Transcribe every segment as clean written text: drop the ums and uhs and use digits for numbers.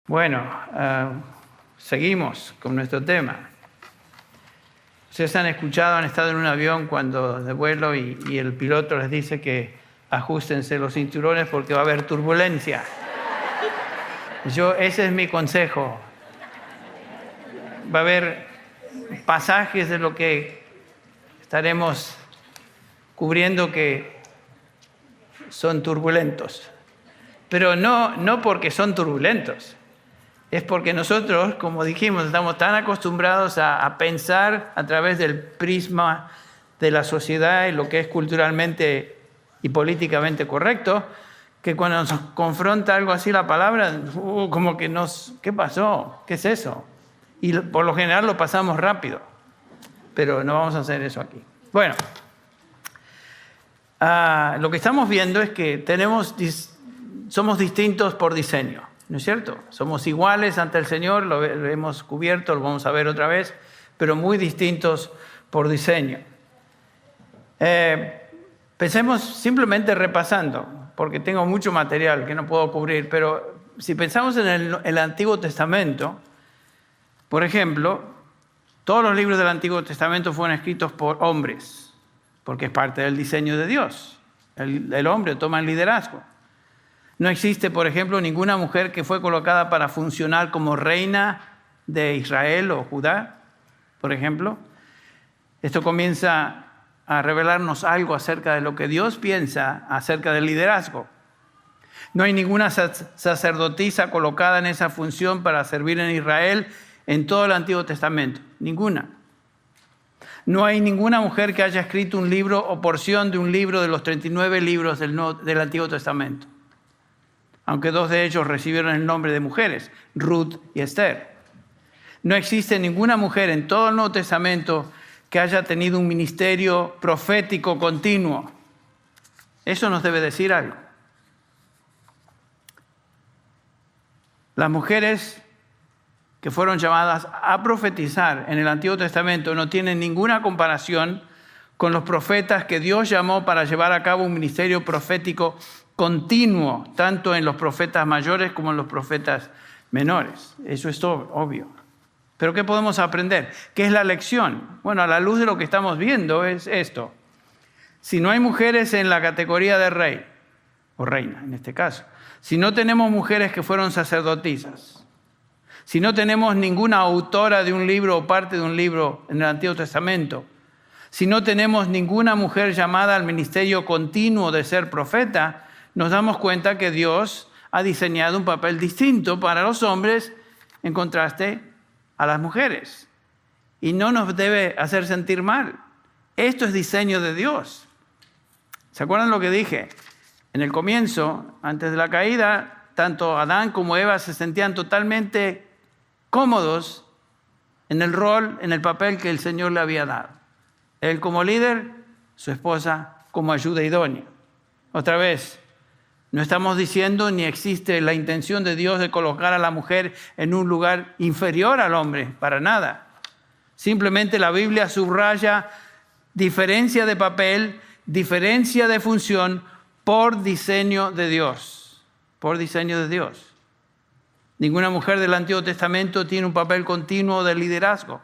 Bueno, seguimos con nuestro tema. Ustedes han escuchado, han estado en un avión cuando de vuelo y el piloto les dice que ajustense los cinturones porque va a haber turbulencia. Ese es mi consejo. Va a haber pasajes de lo que estaremos cubriendo que son turbulentos. Pero no porque son turbulentos. Es porque nosotros, como dijimos, estamos tan acostumbrados a pensar a través del prisma de la sociedad y lo que es culturalmente y políticamente correcto, que cuando nos confronta algo así la palabra, como que ¿qué pasó? ¿Qué es eso? Y por lo general lo pasamos rápido, pero no vamos a hacer eso aquí. Bueno, lo que estamos viendo es que somos distintos por diseño. ¿No es cierto? Somos iguales ante el Señor, lo hemos cubierto, lo vamos a ver otra vez, pero muy distintos por diseño. Pensemos simplemente repasando, porque tengo mucho material que no puedo cubrir, pero si pensamos en el Antiguo Testamento, por ejemplo, todos los libros del Antiguo Testamento fueron escritos por hombres, porque es parte del diseño de Dios. El hombre toma el liderazgo. No existe, por ejemplo, ninguna mujer que fue colocada para funcionar como reina de Israel o Judá, por ejemplo. Esto comienza a revelarnos algo acerca de lo que Dios piensa acerca del liderazgo. No hay ninguna sacerdotisa colocada en esa función para servir en Israel en todo el Antiguo Testamento. Ninguna. No hay ninguna mujer que haya escrito un libro o porción de un libro de los 39 libros del Antiguo Testamento. Aunque dos de ellos recibieron el nombre de mujeres, Ruth y Esther. No existe ninguna mujer en todo el Nuevo Testamento que haya tenido un ministerio profético continuo. Eso nos debe decir algo. Las mujeres que fueron llamadas a profetizar en el Antiguo Testamento no tienen ninguna comparación con los profetas que Dios llamó para llevar a cabo un ministerio profético continuo, tanto en los profetas mayores como en los profetas menores. Eso es obvio. Pero ¿qué podemos aprender? ¿Qué es la lección? Bueno, a la luz de lo que estamos viendo es esto. Si no hay mujeres en la categoría de rey, o reina en este caso, si no tenemos mujeres que fueron sacerdotisas, si no tenemos ninguna autora de un libro o parte de un libro en el Antiguo Testamento, si no tenemos ninguna mujer llamada al ministerio continuo de ser profeta, nos damos cuenta que Dios ha diseñado un papel distinto para los hombres en contraste a las mujeres. Y no nos debe hacer sentir mal. Esto es diseño de Dios. ¿Se acuerdan lo que dije? En el comienzo, antes de la caída, tanto Adán como Eva se sentían totalmente cómodos en el rol, en el papel que el Señor le había dado. Él como líder, su esposa como ayuda idónea. Otra vez, no estamos diciendo ni existe la intención de Dios de colocar a la mujer en un lugar inferior al hombre, para nada. Simplemente la Biblia subraya diferencia de papel, diferencia de función por diseño de Dios. Por diseño de Dios. Ninguna mujer del Antiguo Testamento tiene un papel continuo de liderazgo.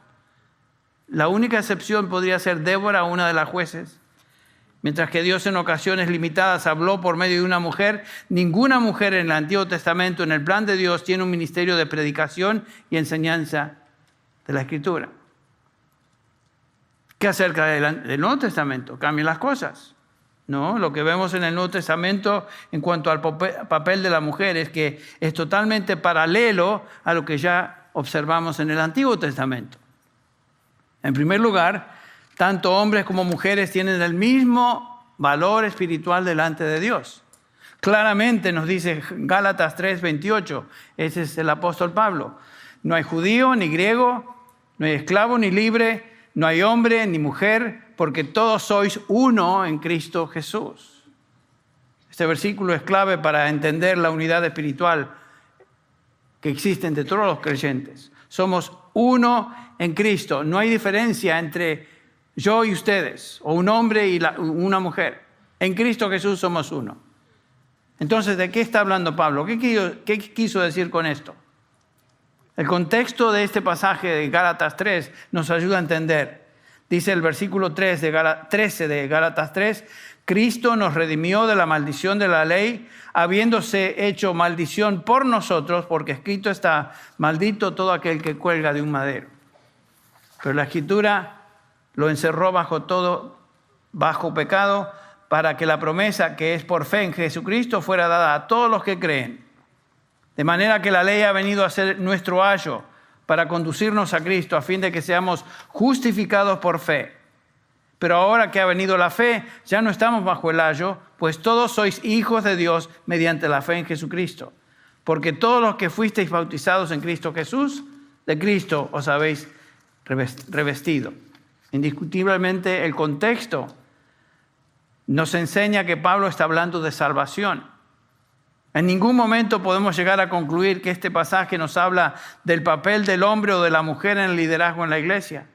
La única excepción podría ser Débora, una de las jueces. Mientras que Dios en ocasiones limitadas habló por medio de una mujer, ninguna mujer en el Antiguo Testamento, en el plan de Dios, tiene un ministerio de predicación y enseñanza de la Escritura. ¿Qué acerca del Nuevo Testamento? ¿Cambian las cosas? No, lo que vemos en el Nuevo Testamento en cuanto al papel de la mujer es que es totalmente paralelo a lo que ya observamos en el Antiguo Testamento. En primer lugar, tanto hombres como mujeres tienen el mismo valor espiritual delante de Dios. Claramente nos dice Gálatas 3:28, ese es el apóstol Pablo. No hay judío ni griego, no hay esclavo ni libre, no hay hombre ni mujer, porque todos sois uno en Cristo Jesús. Este versículo es clave para entender la unidad espiritual que existe entre todos los creyentes. Somos uno en Cristo. No hay diferencia entre yo y ustedes, o un hombre y una mujer. En Cristo Jesús somos uno. Entonces, ¿de qué está hablando Pablo? ¿Qué quiso decir con esto? El contexto de este pasaje de Gálatas 3 nos ayuda a entender. Dice el versículo 13 de Gálatas 3, Cristo nos redimió de la maldición de la ley, habiéndose hecho maldición por nosotros, porque escrito está, maldito todo aquel que cuelga de un madero. Pero la Escritura lo encerró bajo pecado, para que la promesa que es por fe en Jesucristo fuera dada a todos los que creen. De manera que la ley ha venido a ser nuestro ayo para conducirnos a Cristo, a fin de que seamos justificados por fe. Pero ahora que ha venido la fe, ya no estamos bajo el ayo, pues todos sois hijos de Dios mediante la fe en Jesucristo. Porque todos los que fuisteis bautizados en Cristo Jesús, de Cristo os habéis revestido. Indiscutiblemente el contexto nos enseña que Pablo está hablando de salvación. En ningún momento podemos llegar a concluir que este pasaje nos habla del papel del hombre o de la mujer en el liderazgo en la iglesia,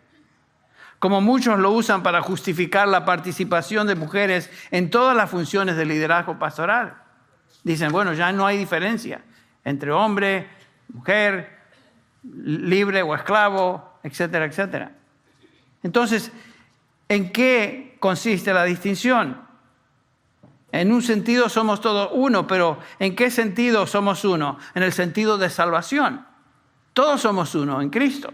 como muchos lo usan para justificar la participación de mujeres en todas las funciones del liderazgo pastoral. Dicen, bueno, ya no hay diferencia entre hombre, mujer, libre o esclavo, etcétera, etcétera. Entonces, ¿en qué consiste la distinción? En un sentido somos todos uno, pero ¿en qué sentido somos uno? En el sentido de salvación. Todos somos uno en Cristo.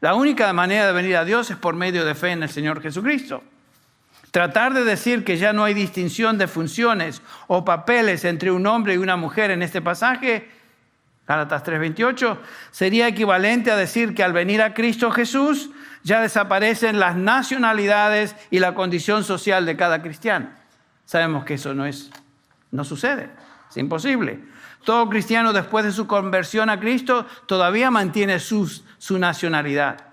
La única manera de venir a Dios es por medio de fe en el Señor Jesucristo. Tratar de decir que ya no hay distinción de funciones o papeles entre un hombre y una mujer en este pasaje, Gálatas 3:28, sería equivalente a decir que al venir a Cristo Jesús ya desaparecen las nacionalidades y la condición social de cada cristiano. Sabemos que eso no sucede, es imposible. Todo cristiano después de su conversión a Cristo todavía mantiene su nacionalidad,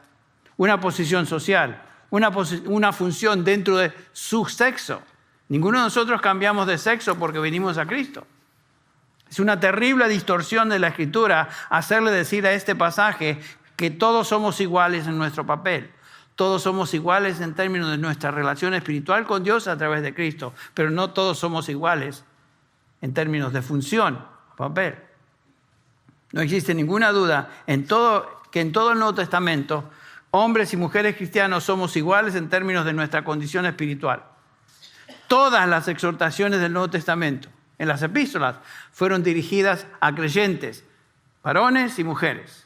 una posición social, una función dentro de su sexo. Ninguno de nosotros cambiamos de sexo porque venimos a Cristo. Es una terrible distorsión de la Escritura hacerle decir a este pasaje que todos somos iguales en nuestro papel. Todos somos iguales en términos de nuestra relación espiritual con Dios a través de Cristo, pero no todos somos iguales en términos de función, papel. No existe ninguna duda que en todo el Nuevo Testamento, hombres y mujeres cristianos somos iguales en términos de nuestra condición espiritual. Todas las exhortaciones del Nuevo Testamento, en las epístolas, fueron dirigidas a creyentes, varones y mujeres.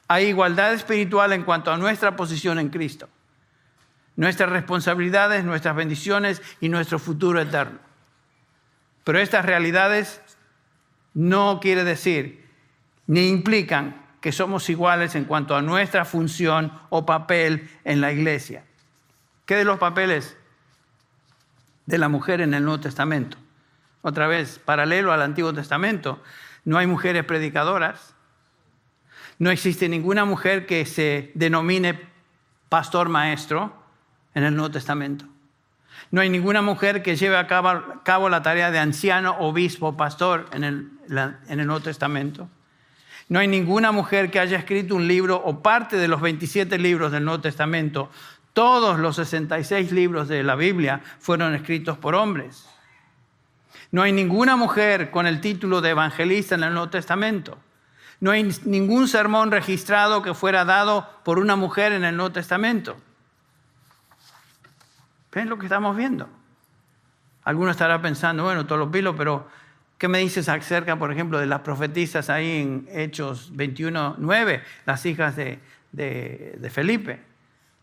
Hay igualdad espiritual en cuanto a nuestra posición en Cristo, nuestras responsabilidades, nuestras bendiciones y nuestro futuro eterno. Pero estas realidades no quiere decir ni implican que somos iguales en cuanto a nuestra función o papel en la iglesia. ¿Qué de los papeles de la mujer en el Nuevo Testamento? Otra vez, paralelo al Antiguo Testamento, no hay mujeres predicadoras. No existe ninguna mujer que se denomine pastor maestro en el Nuevo Testamento. No hay ninguna mujer que lleve a cabo la tarea de anciano, obispo, pastor en el Nuevo Testamento. No hay ninguna mujer que haya escrito un libro o parte de los 27 libros del Nuevo Testamento. Todos los 66 libros de la Biblia fueron escritos por hombres. No hay ninguna mujer con el título de evangelista en el Nuevo Testamento. No hay ningún sermón registrado que fuera dado por una mujer en el Nuevo Testamento. ¿Ven lo que estamos viendo? Alguno estará pensando, bueno, Tolopilo, pero ¿qué me dices acerca, por ejemplo, de las profetisas ahí en Hechos 21:9, las hijas de Felipe?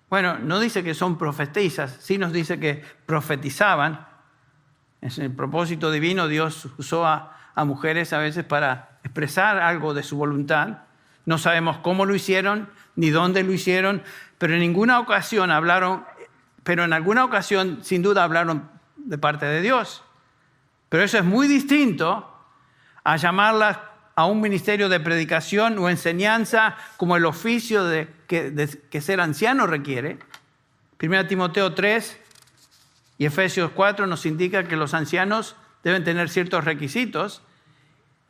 Bueno, no dice que son profetisas, sí nos dice que profetizaban. En el propósito divino, Dios usó a mujeres a veces para expresar algo de su voluntad. No sabemos cómo lo hicieron, ni dónde lo hicieron, pero en alguna ocasión sin duda hablaron de parte de Dios. Pero eso es muy distinto a llamarlas a un ministerio de predicación o enseñanza como el oficio que ser anciano requiere. 1 Timoteo 3 y Efesios 4 nos indica que los ancianos deben tener ciertos requisitos.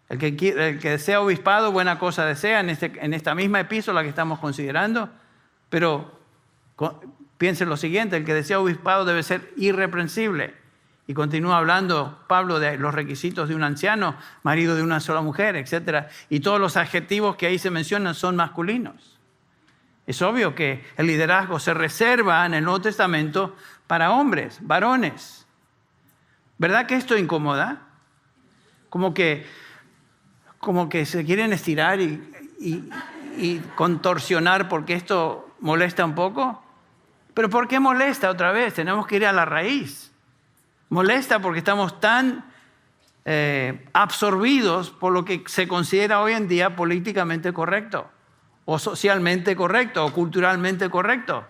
El que desea obispado, buena cosa desea, en esta misma epístola que estamos considerando. Pero piensen lo siguiente, el que desea obispado debe ser irreprensible, Y continúa hablando Pablo de los requisitos de un anciano, marido de una sola mujer, etc. Y todos los adjetivos que ahí se mencionan son masculinos. Es obvio que el liderazgo se reserva en el Nuevo Testamento para hombres, varones. ¿Verdad que esto incomoda? Como que se quieren estirar y contorsionar porque esto molesta un poco. ¿Pero por qué molesta otra vez? Tenemos que ir a la raíz. Molesta porque estamos tan absorbidos por lo que se considera hoy en día políticamente correcto, o socialmente correcto, o culturalmente correcto.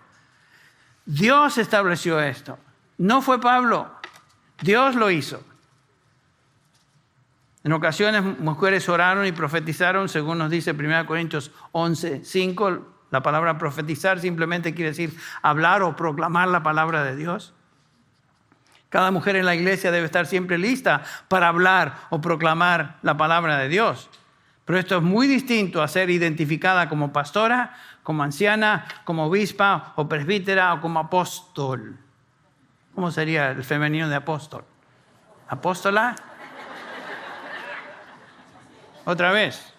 Dios estableció esto. No fue Pablo. Dios lo hizo. En ocasiones mujeres oraron y profetizaron, según nos dice 1 Corintios 11:5. La palabra profetizar simplemente quiere decir hablar o proclamar la palabra de Dios. Cada mujer en la iglesia debe estar siempre lista para hablar o proclamar la palabra de Dios. Pero esto es muy distinto a ser identificada como pastora, como anciana, como obispa o presbítera o como apóstol. ¿Cómo sería el femenino de apóstol? ¿Apóstola? Otra vez.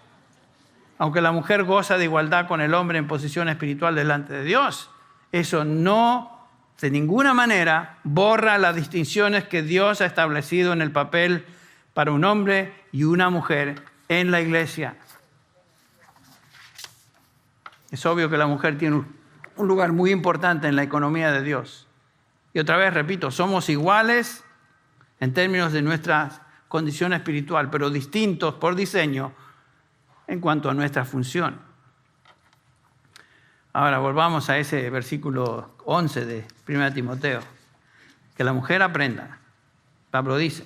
Aunque la mujer goza de igualdad con el hombre en posición espiritual delante de Dios, eso no de ninguna manera borra las distinciones que Dios ha establecido en el papel para un hombre y una mujer en la iglesia. Es obvio que la mujer tiene un lugar muy importante en la economía de Dios. Y otra vez, repito, somos iguales en términos de nuestra condición espiritual, pero distintos por diseño en cuanto a nuestra función. Ahora volvamos a ese versículo 11 de 1 Timoteo. Que la mujer aprenda. Pablo dice.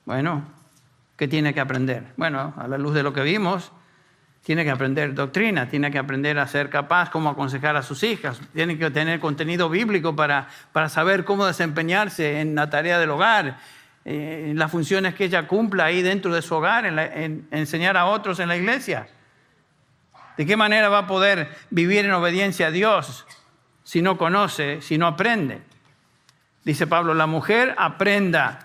Bueno, ¿qué tiene que aprender? Bueno, a la luz de lo que vimos, tiene que aprender doctrina, tiene que aprender a ser capaz cómo aconsejar a sus hijas, tiene que tener contenido bíblico para saber cómo desempeñarse en la tarea del hogar, en las funciones que ella cumpla ahí dentro de su hogar, en enseñar a otros en la iglesia. ¿De qué manera va a poder vivir en obediencia a Dios si no conoce, si no aprende? Dice Pablo, la mujer aprenda.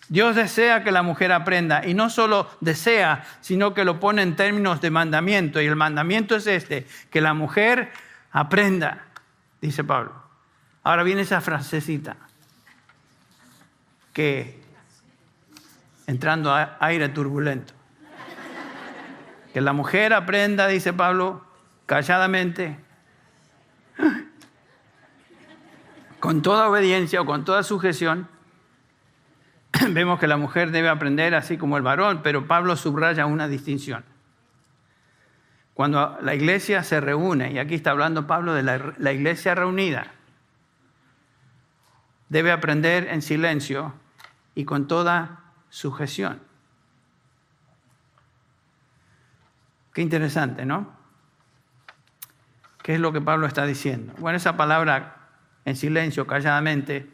Dios desea que la mujer aprenda, y no solo desea, sino que lo pone en términos de mandamiento. Y el mandamiento es este, que la mujer aprenda, dice Pablo. Ahora viene esa frasecita, que entrando a aire turbulento. Que la mujer aprenda, dice Pablo, calladamente, con toda obediencia o con toda sujeción. Vemos que la mujer debe aprender así como el varón, pero Pablo subraya una distinción. Cuando la iglesia se reúne, y aquí está hablando Pablo de la iglesia reunida, debe aprender en silencio y con toda sujeción. Qué interesante, ¿no? ¿Qué es lo que Pablo está diciendo? Bueno, esa palabra en silencio, calladamente,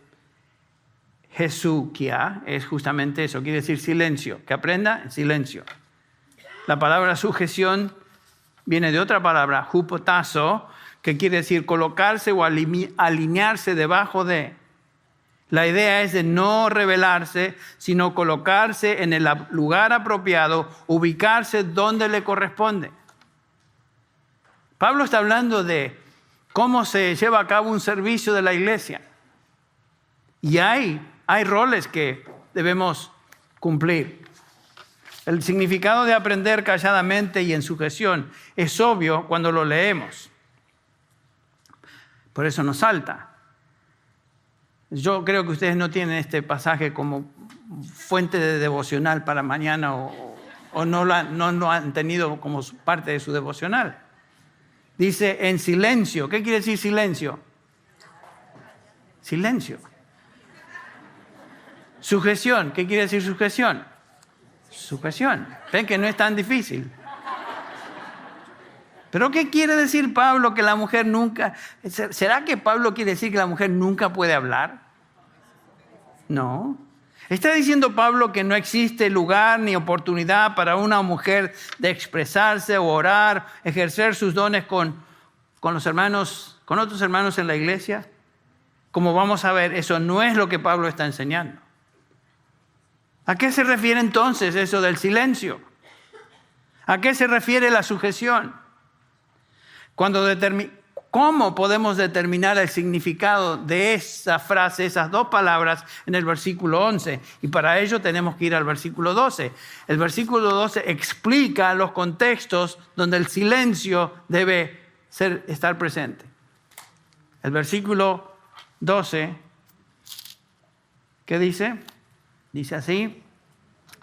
Jesukia, es justamente eso, quiere decir silencio, que aprenda en silencio. La palabra sujeción viene de otra palabra, hupotazo, que quiere decir colocarse o alinearse debajo de. La idea es de no rebelarse, sino colocarse en el lugar apropiado, ubicarse donde le corresponde. Pablo está hablando de cómo se lleva a cabo un servicio de la iglesia. Y hay roles que debemos cumplir. El significado de aprender calladamente y en sujeción es obvio cuando lo leemos. Por eso nos salta. Yo creo que ustedes no tienen este pasaje como fuente de devocional para mañana o no lo han tenido como parte de su devocional. Dice en silencio. ¿Qué quiere decir silencio? Silencio. Sujeción. ¿Qué quiere decir sujeción? Sujeción. Ven que no es tan difícil. ¿Pero qué quiere decir Pablo que la mujer nunca... ¿Será que Pablo quiere decir que la mujer nunca puede hablar? No. Está diciendo Pablo que no existe lugar ni oportunidad para una mujer de expresarse o orar, ejercer sus dones con los hermanos, con otros hermanos en la iglesia. como vamos a ver, eso no es lo que Pablo está enseñando. ¿A qué se refiere entonces eso del silencio? ¿A qué se refiere la sujeción? ¿Cómo podemos determinar el significado de esa frase, esas dos palabras en el versículo 11? Y para ello tenemos que ir al versículo 12. El versículo 12 explica los contextos donde el silencio debe estar presente. El versículo 12, ¿qué dice? Dice así,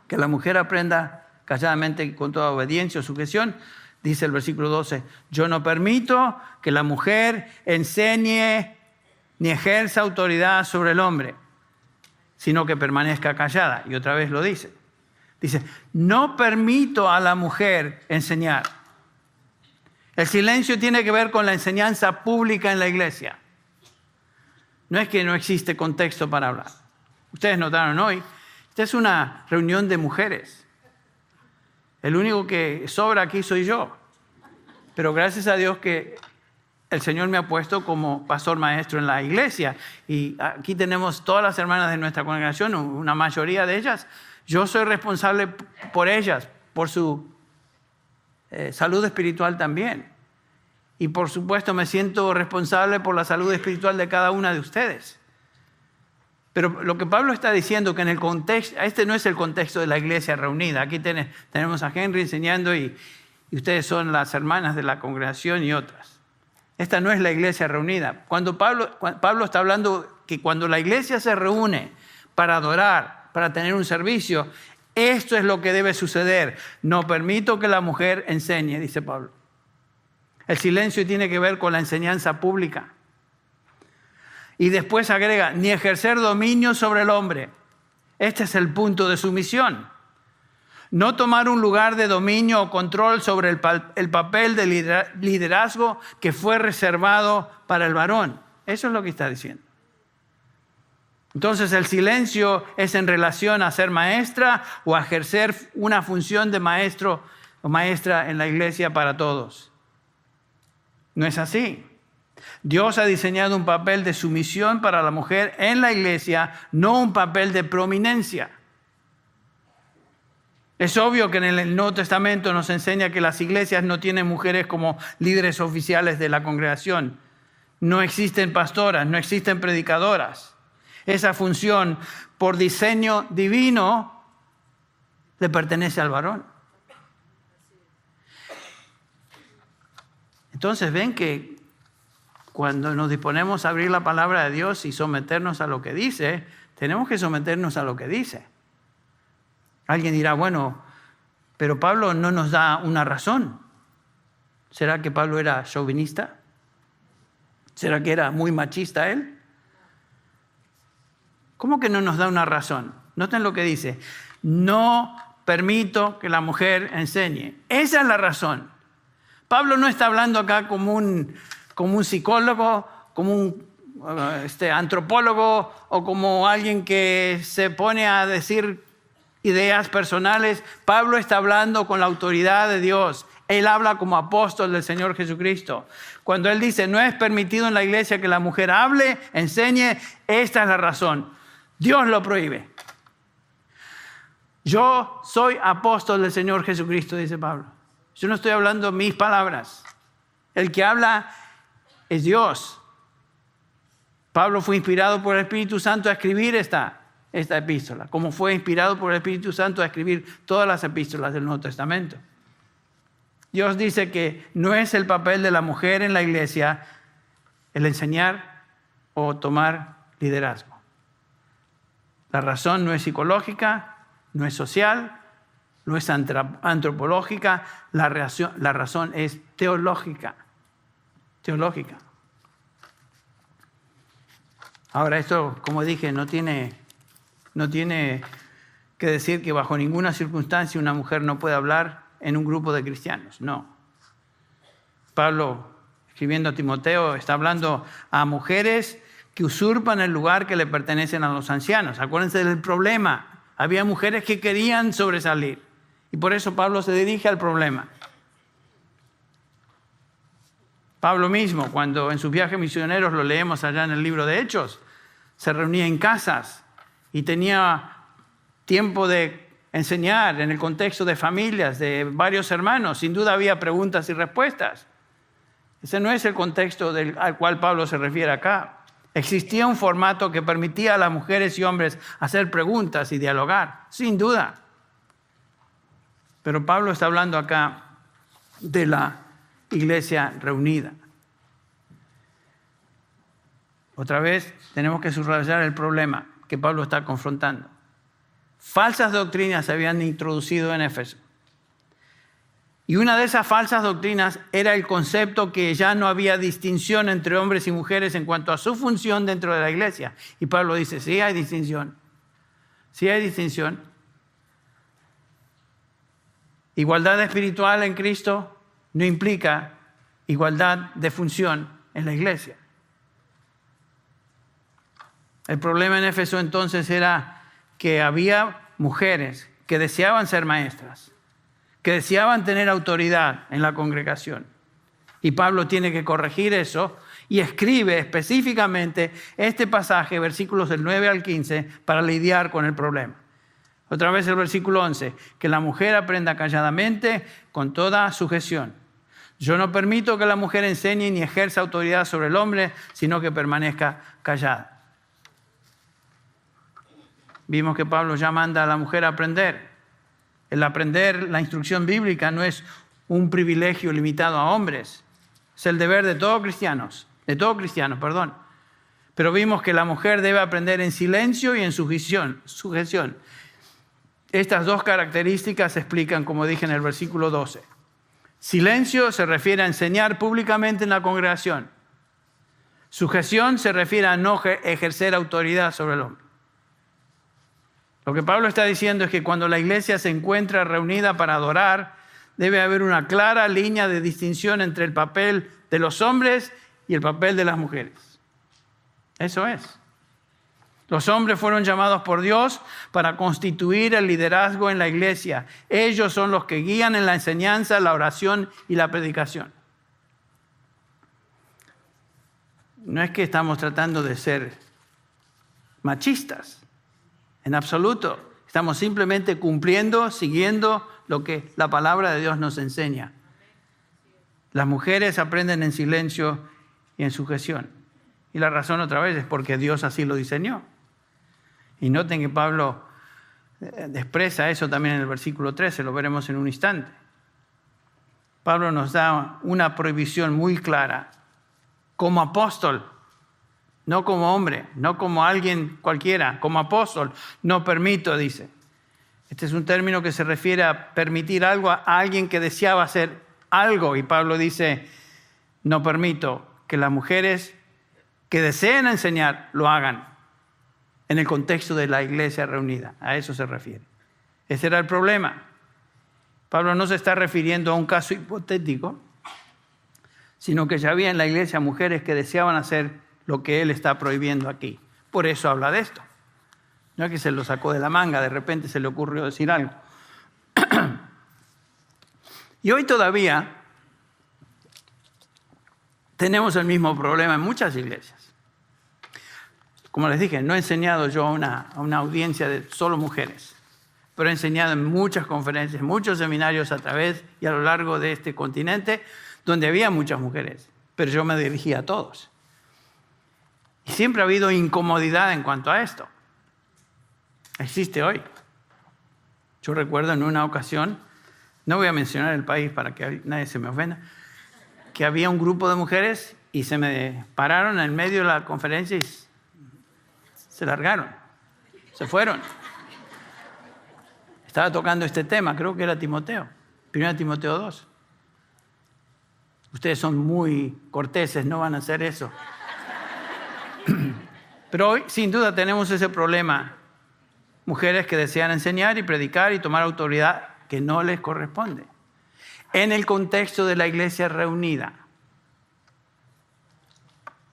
que la mujer aprenda calladamente con toda obediencia o sujeción. Dice el versículo 12, yo no permito que la mujer enseñe ni ejerza autoridad sobre el hombre, sino que permanezca callada. Y otra vez lo dice. Dice, no permito a la mujer enseñar. El silencio tiene que ver con la enseñanza pública en la iglesia. No es que no existe contexto para hablar. Ustedes notaron hoy, esta es una reunión de mujeres. El único que sobra aquí soy yo. Pero gracias a Dios que el Señor me ha puesto como pastor maestro en la iglesia. Y aquí tenemos todas las hermanas de nuestra congregación, una mayoría de ellas. Yo soy responsable por ellas, por su salud espiritual también. Y por supuesto me siento responsable por la salud espiritual de cada una de ustedes. Pero lo que Pablo está diciendo que en el contexto, este no es el contexto de la iglesia reunida. Aquí tenemos a Henry enseñando y ustedes son las hermanas de la congregación y otras. Esta no es la iglesia reunida. Cuando Pablo está hablando que cuando la iglesia se reúne para adorar, para tener un servicio, esto es lo que debe suceder. No permito que la mujer enseñe, dice Pablo. El silencio tiene que ver con la enseñanza pública. Y después agrega, ni ejercer dominio sobre el hombre. Este es el punto de sumisión. No tomar un lugar de dominio o control sobre el papel de liderazgo que fue reservado para el varón. Eso es lo que está diciendo. Entonces el silencio es en relación a ser maestra o a ejercer una función de maestro o maestra en la iglesia para todos. No es así. Dios ha diseñado un papel de sumisión para la mujer en la iglesia, no un papel de prominencia. Es obvio que en el Nuevo Testamento nos enseña que las iglesias no tienen mujeres como líderes oficiales de la congregación. No existen pastoras, no existen predicadoras. Esa función, por diseño divino, le pertenece al varón. Entonces ven que cuando nos disponemos a abrir la palabra de Dios y someternos a lo que dice, tenemos que someternos a lo que dice. Alguien dirá, bueno, pero Pablo no nos da una razón. ¿Será que Pablo era chauvinista? ¿Será que era muy machista él? ¿Cómo que no nos da una razón? Noten lo que dice. No permito que la mujer enseñe. Esa es la razón. Pablo no está hablando acá como un psicólogo, como un antropólogo o como alguien que se pone a decir ideas personales. Pablo está hablando con la autoridad de Dios. Él habla como apóstol del Señor Jesucristo. Cuando él dice, no es permitido en la iglesia que la mujer hable, enseñe, esta es la razón. Dios lo prohíbe. Yo soy apóstol del Señor Jesucristo, dice Pablo. Yo no estoy hablando mis palabras. El que habla es Dios. Pablo fue inspirado por el Espíritu Santo a escribir esta epístola, como fue inspirado por el Espíritu Santo a escribir todas las epístolas del Nuevo Testamento. Dios dice que no es el papel de la mujer en la iglesia el enseñar o tomar liderazgo. La razón no es psicológica, no es social, no es antropológica, la razón es teológica. Teológica. Ahora esto, como dije, no tiene que decir que bajo ninguna circunstancia una mujer no puede hablar en un grupo de cristianos. No. Pablo, escribiendo a Timoteo, está hablando a mujeres que usurpan el lugar que le pertenecen a los ancianos. Acuérdense del problema. Había mujeres que querían sobresalir. Y por eso Pablo se dirige al problema. Pablo mismo, cuando en sus viajes misioneros, lo leemos allá en el libro de Hechos, se reunía en casas y tenía tiempo de enseñar en el contexto de familias, de varios hermanos. Sin duda había preguntas y respuestas. Ese no es el contexto al cual Pablo se refiere acá. Existía un formato que permitía a las mujeres y hombres hacer preguntas y dialogar, sin duda. Pero Pablo está hablando acá de la iglesia reunida. Otra vez tenemos que subrayar el problema que Pablo está confrontando. Falsas doctrinas se habían introducido en Éfeso. Y una de esas falsas doctrinas era el concepto que ya no había distinción entre hombres y mujeres en cuanto a su función dentro de la iglesia. Y Pablo dice, sí hay distinción. Sí hay distinción. Igualdad espiritual en Cristo no implica igualdad de función en la iglesia. El problema en Éfeso entonces era que había mujeres que deseaban ser maestras, que deseaban tener autoridad en la congregación. Y Pablo tiene que corregir eso y escribe específicamente este pasaje, versículos del 9 al 15, para lidiar con el problema. Otra vez el versículo 11, que la mujer aprenda calladamente con toda sujeción. Yo no permito que la mujer enseñe ni ejerza autoridad sobre el hombre, sino que permanezca callada. Vimos que Pablo ya manda a la mujer a aprender. El aprender la instrucción bíblica no es un privilegio limitado a hombres. Es el deber de todo cristiano. Pero vimos que la mujer debe aprender en silencio y en sujeción. Estas dos características se explican, como dije en el versículo 12. Silencio se refiere a enseñar públicamente en la congregación. Sujeción se refiere a no ejercer autoridad sobre el hombre. Lo que Pablo está diciendo es que cuando la iglesia se encuentra reunida para adorar, debe haber una clara línea de distinción entre el papel de los hombres y el papel de las mujeres. Eso es. Los hombres fueron llamados por Dios para constituir el liderazgo en la iglesia. Ellos son los que guían en la enseñanza, la oración y la predicación. No es que estamos tratando de ser machistas. En absoluto. Estamos simplemente cumpliendo, siguiendo lo que la palabra de Dios nos enseña. Las mujeres aprenden en silencio y en sujeción. Y la razón otra vez es porque Dios así lo diseñó. Y noten que Pablo expresa eso también en el versículo 13, lo veremos en un instante. Pablo nos da una prohibición muy clara. Como apóstol, no como hombre, no como alguien cualquiera, como apóstol, no permito, dice. Este es un término que se refiere a permitir algo a alguien que deseaba hacer algo. Y Pablo dice, no permito que las mujeres que deseen enseñar lo hagan en el contexto de la iglesia reunida. A eso se refiere. Ese era el problema. Pablo no se está refiriendo a un caso hipotético, sino que ya había en la iglesia mujeres que deseaban hacer lo que él está prohibiendo aquí. Por eso habla de esto. No es que se lo sacó de la manga, de repente se le ocurrió decir algo. Y hoy todavía tenemos el mismo problema en muchas iglesias. Como les dije, no he enseñado yo a una audiencia de solo mujeres, pero he enseñado en muchas conferencias, muchos seminarios a través y a lo largo de este continente, donde había muchas mujeres, pero yo me dirigía a todos. Y siempre ha habido incomodidad en cuanto a esto. Existe hoy. Yo recuerdo en una ocasión, no voy a mencionar el país para que nadie se me ofenda, que había un grupo de mujeres y se me pararon en medio de la conferencia y se largaron, se fueron. Estaba tocando este tema, creo que era Timoteo, 1 Timoteo 2. Ustedes son muy corteses, no van a hacer eso. Pero hoy, sin duda, tenemos ese problema. Mujeres que desean enseñar y predicar y tomar autoridad que no les corresponde. En el contexto de la iglesia reunida.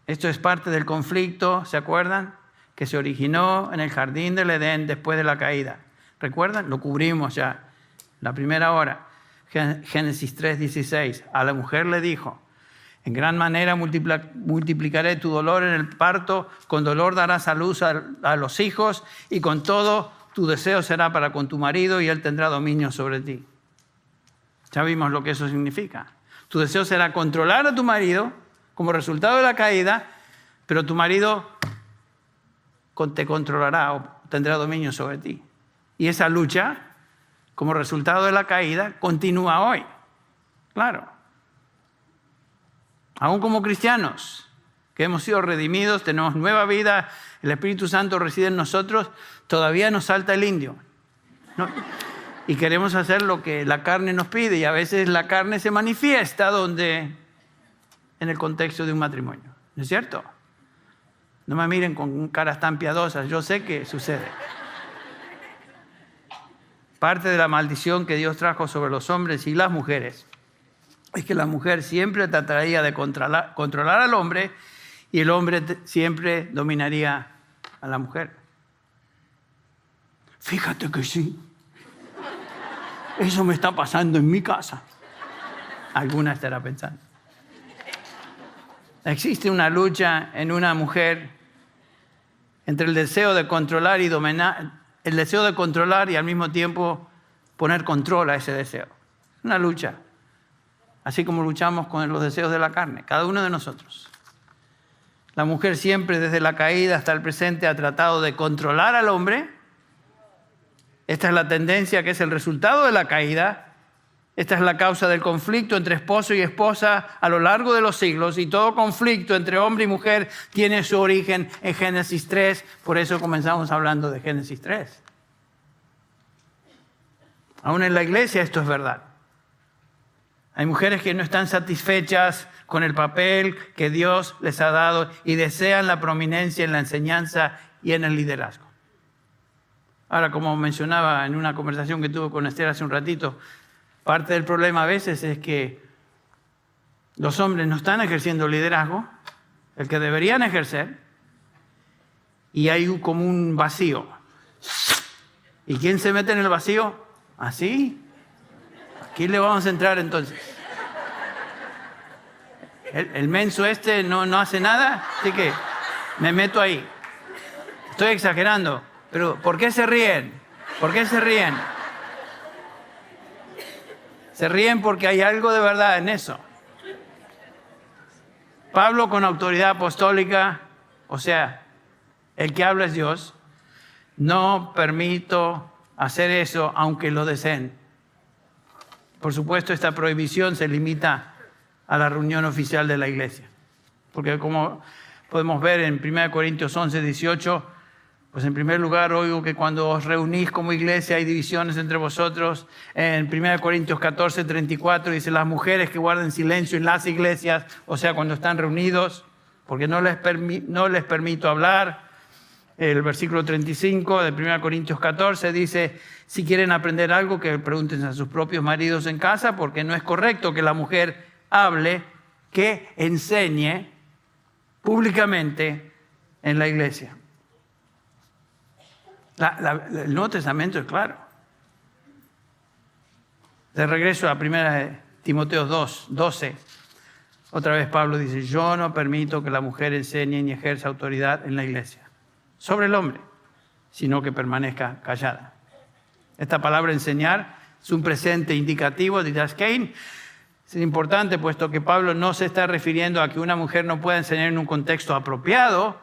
Esto es parte del conflicto, ¿se acuerdan? Que se originó en el jardín del Edén después de la caída. ¿Recuerdan? Lo cubrimos ya. La primera hora. Génesis 3:16. A la mujer le dijo, En gran manera multiplicaré tu dolor en el parto, con dolor darás a luz a los hijos, y con todo tu deseo será para con tu marido, y él tendrá dominio sobre ti. Ya vimos lo que eso significa. Tu deseo será controlar a tu marido como resultado de la caída, pero tu marido te controlará o tendrá dominio sobre ti. Y esa lucha, como resultado de la caída, continúa hoy. Claro. Aún como cristianos, que hemos sido redimidos, tenemos nueva vida, el Espíritu Santo reside en nosotros, todavía nos salta el indio, ¿no? Y queremos hacer lo que la carne nos pide, y a veces la carne se manifiesta en el contexto de un matrimonio. ¿No es cierto? No me miren con caras tan piadosas, yo sé que sucede. Parte de la maldición que Dios trajo sobre los hombres y las mujeres es que la mujer siempre trataría de controlar al hombre, y el hombre siempre dominaría a la mujer. Fíjate que sí. Eso me está pasando en mi casa. Alguna estará pensando. Existe una lucha en una mujer entre el deseo de controlar y dominar, el deseo de controlar y al mismo tiempo poner control a ese deseo. Una lucha. Así como luchamos con los deseos de la carne, cada uno de nosotros. La mujer siempre, desde la caída hasta el presente, ha tratado de controlar al hombre. Esta es la tendencia que es el resultado de la caída. Esta es la causa del conflicto entre esposo y esposa a lo largo de los siglos. Y todo conflicto entre hombre y mujer tiene su origen en Génesis 3. Por eso comenzamos hablando de Génesis 3. Aún en la iglesia esto es verdad. Hay mujeres que no están satisfechas con el papel que Dios les ha dado y desean la prominencia en la enseñanza y en el liderazgo. Ahora, como mencionaba en una conversación que tuve con Esther hace un ratito, parte del problema a veces es que los hombres no están ejerciendo liderazgo, el que deberían ejercer, y hay como un vacío. ¿Y quién se mete en el vacío? ¿Así? Aquí le vamos a entrar entonces. El menso no hace nada, así que me meto ahí. Estoy exagerando, pero ¿por qué se ríen? ¿Por qué se ríen? Se ríen porque hay algo de verdad en eso. Pablo, con autoridad apostólica, o sea, el que habla es Dios, no permito hacer eso aunque lo deseen. Por supuesto, esta prohibición se limita a la reunión oficial de la iglesia. Porque como podemos ver en 1 Corintios 11, 18, pues en primer lugar oigo que cuando os reunís como iglesia hay divisiones entre vosotros. En 1 Corintios 14, 34 dice las mujeres que guarden silencio en las iglesias, o sea, cuando están reunidos, porque no les permito hablar. El versículo 35 de 1 Corintios 14 dice, si quieren aprender algo, que pregunten a sus propios maridos en casa, porque no es correcto que la mujer hable, que enseñe públicamente en la iglesia. El Nuevo Testamento es claro. De regreso a 1 Timoteo 2, 12, otra vez Pablo dice, yo no permito que la mujer enseñe ni ejerza autoridad en la iglesia sobre el hombre, sino que permanezca callada. Esta palabra enseñar es un presente indicativo de Daskein. Es importante puesto que Pablo no se está refiriendo a que una mujer no pueda enseñar en un contexto apropiado,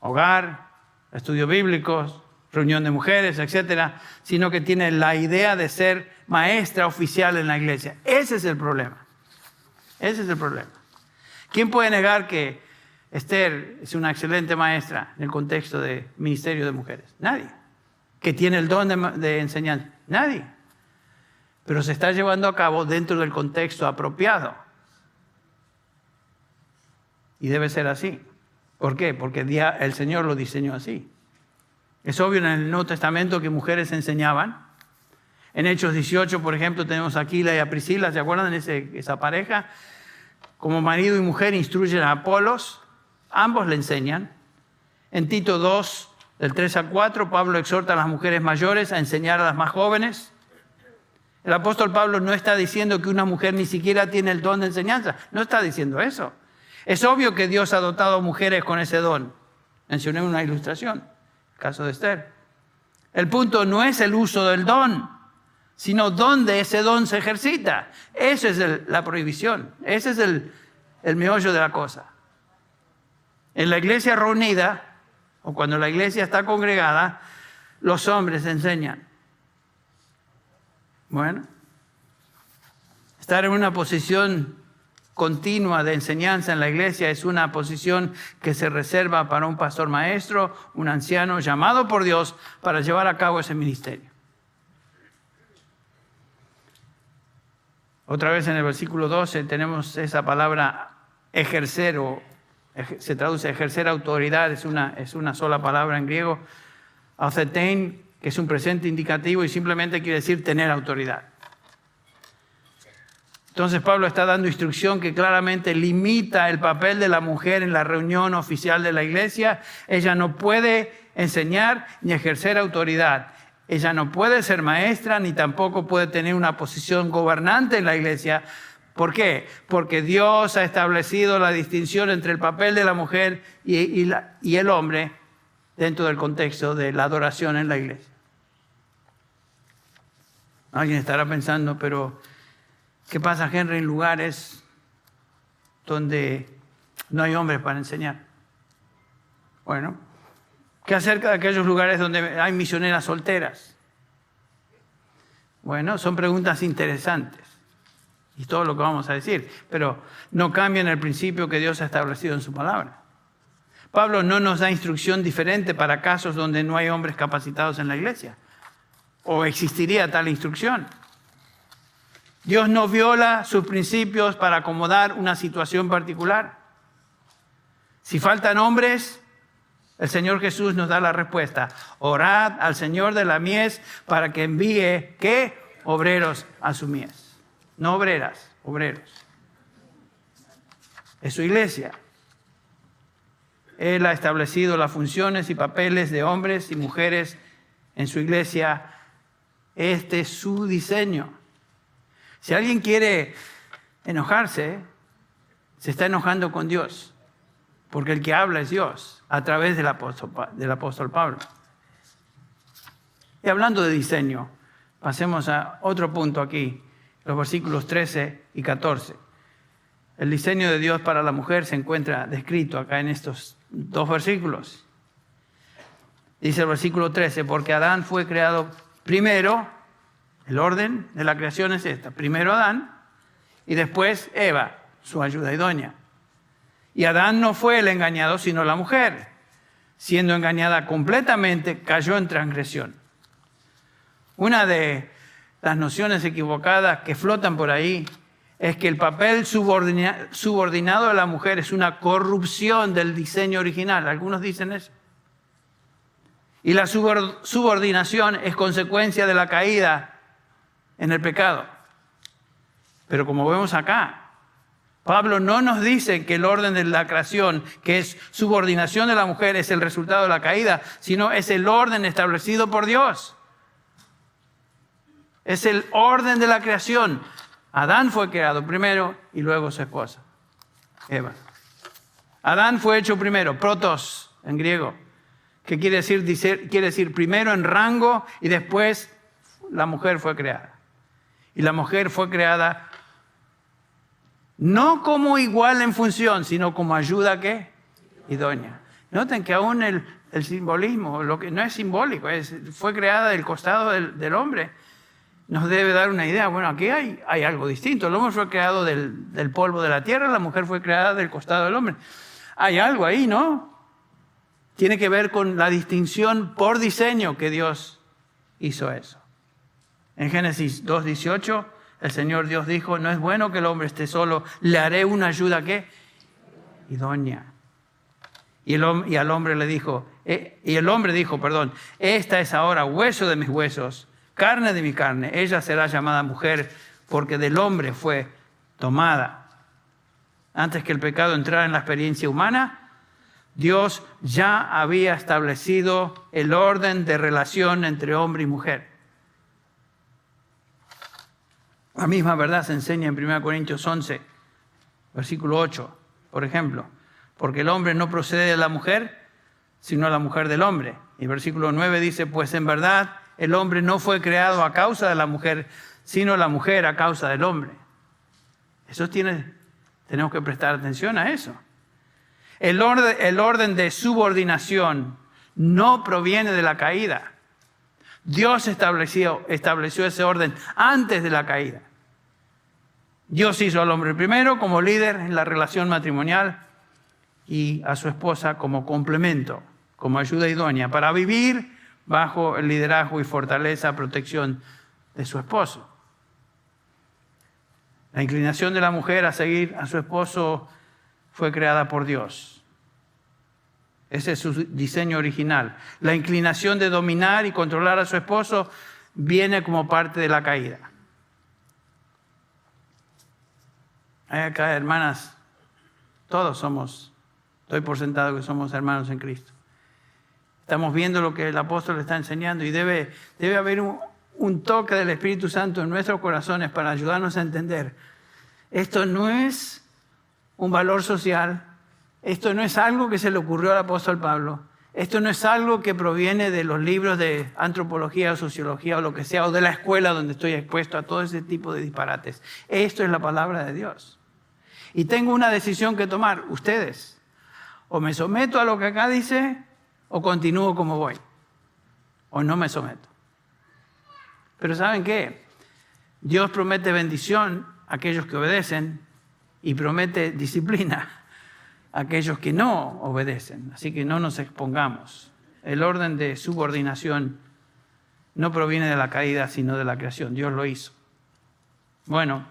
hogar, estudios bíblicos, reunión de mujeres, etcétera, sino que tiene la idea de ser maestra oficial en la iglesia. Ese es el problema. Ese es el problema. ¿Quién puede negar que Esther es una excelente maestra en el contexto de ministerio de mujeres? Nadie. ¿Que tiene el don de enseñanza? Nadie. Pero se está llevando a cabo dentro del contexto apropiado. Y debe ser así. ¿Por qué? Porque el Señor lo diseñó así. Es obvio en el Nuevo Testamento que mujeres enseñaban. En Hechos 18, por ejemplo, tenemos a Aquila y a Priscila. ¿Se acuerdan de esa pareja? Como marido y mujer instruyen a Apolos. Ambos le enseñan. En Tito 2, del 3 al 4, Pablo exhorta a las mujeres mayores a enseñar a las más jóvenes. El apóstol Pablo no está diciendo que una mujer ni siquiera tiene el don de enseñanza. No está diciendo eso. Es obvio que Dios ha dotado a mujeres con ese don. Mencioné una ilustración, el caso de Esther. El punto no es el uso del don, sino dónde ese don se ejercita. Esa es la prohibición. Ese es el meollo de la cosa. En la iglesia reunida, o cuando la iglesia está congregada, los hombres enseñan. Bueno, estar en una posición continua de enseñanza en la iglesia es una posición que se reserva para un pastor maestro, un anciano llamado por Dios para llevar a cabo ese ministerio. Otra vez en el versículo 12 tenemos esa palabra ejercer, o se traduce ejercer autoridad, es una sola palabra en griego, authetein, que es un presente indicativo y simplemente quiere decir tener autoridad. Entonces Pablo está dando instrucción que claramente limita el papel de la mujer en la reunión oficial de la iglesia. Ella no puede enseñar ni ejercer autoridad. Ella no puede ser maestra ni tampoco puede tener una posición gobernante en la iglesia. ¿Por qué? Porque Dios ha establecido la distinción entre el papel de la mujer y el hombre dentro del contexto de la adoración en la iglesia. Alguien estará pensando, pero ¿qué pasa, Henry, en lugares donde no hay hombres para enseñar? Bueno, ¿qué acerca de aquellos lugares donde hay misioneras solteras? Bueno, son preguntas interesantes y todo lo que vamos a decir, pero no cambian el principio que Dios ha establecido en su palabra. Pablo no nos da instrucción diferente para casos donde no hay hombres capacitados en la iglesia, o existiría tal instrucción. Dios no viola sus principios para acomodar una situación particular. Si faltan hombres, el Señor Jesús nos da la respuesta. Orad al Señor de la mies para que envíe, ¿qué? Obreros a su mies. No obreras, obreros. Es su iglesia. Él ha establecido las funciones y papeles de hombres y mujeres en su iglesia. Este es su diseño. Si alguien quiere enojarse, se está enojando con Dios, porque el que habla es Dios a través del apóstol Pablo. Y hablando de diseño, pasemos a otro punto aquí, los versículos 13 y 14. El diseño de Dios para la mujer se encuentra descrito acá en estos dos versículos. Dice el versículo 13, porque Adán fue creado primero. El orden de la creación es esta. Primero Adán y después Eva, su ayuda idónea. Y Adán no fue el engañado, sino la mujer. Siendo engañada completamente, cayó en transgresión. Una de las nociones equivocadas que flotan por ahí es que el papel subordinado de la mujer es una corrupción del diseño original. Algunos dicen eso. Y la subordinación es consecuencia de la caída en el pecado. Pero como vemos acá, Pablo no nos dice que el orden de la creación, que es subordinación de la mujer, es el resultado de la caída, sino es el orden establecido por Dios. Es el orden de la creación. Adán fue creado primero y luego su esposa, Eva. Adán fue hecho primero, protos en griego, que quiere decir primero en rango y después la mujer fue creada. Y la mujer fue creada no como igual en función, sino como ayuda, ¿qué? Idónea. Noten que aún el simbolismo, lo que no es simbólico, fue creada del costado del hombre, nos debe dar una idea. Bueno, aquí hay algo distinto. El hombre fue creado del polvo de la tierra, la mujer fue creada del costado del hombre. Hay algo ahí, ¿no? Tiene que ver con la distinción por diseño que Dios hizo eso. En Génesis 2:18, el Señor Dios dijo, no es bueno que el hombre esté solo, le haré una ayuda, ¿qué? Idónea. Y el hombre dijo, esta es ahora hueso de mis huesos, carne de mi carne, ella será llamada mujer, porque del hombre fue tomada. Antes que el pecado entrara en la experiencia humana, Dios ya había establecido el orden de relación entre hombre y mujer. La misma verdad se enseña en 1 Corintios 11, versículo 8, por ejemplo. Porque el hombre no procede de la mujer, sino la mujer del hombre. Y versículo 9 dice, pues en verdad el hombre no fue creado a causa de la mujer, sino la mujer a causa del hombre. Tenemos que prestar atención a eso. El orden de subordinación no proviene de la caída. Dios estableció ese orden antes de la caída. Dios hizo al hombre primero como líder en la relación matrimonial y a su esposa como complemento, como ayuda idónea, para vivir bajo el liderazgo y fortaleza, protección de su esposo. La inclinación de la mujer a seguir a su esposo fue creada por Dios. Ese es su diseño original. La inclinación de dominar y controlar a su esposo viene como parte de la caída. Hay acá hermanas, todos doy por sentado que somos hermanos en Cristo. Estamos viendo lo que el apóstol está enseñando y debe haber un toque del Espíritu Santo en nuestros corazones para ayudarnos a entender. Esto no es un valor social. Esto no es algo que se le ocurrió al apóstol Pablo. Esto no es algo que proviene de los libros de antropología o sociología o lo que sea, o de la escuela donde estoy expuesto a todo ese tipo de disparates. Esto es la palabra de Dios. Y tengo una decisión que tomar, ustedes. O me someto a lo que acá dice, o continúo como voy. O no me someto. Pero ¿saben qué? Dios promete bendición a aquellos que obedecen y promete disciplina aquellos que no obedecen. Así que no nos expongamos. El orden de subordinación no proviene de la caída, sino de la creación. Dios lo hizo. Bueno,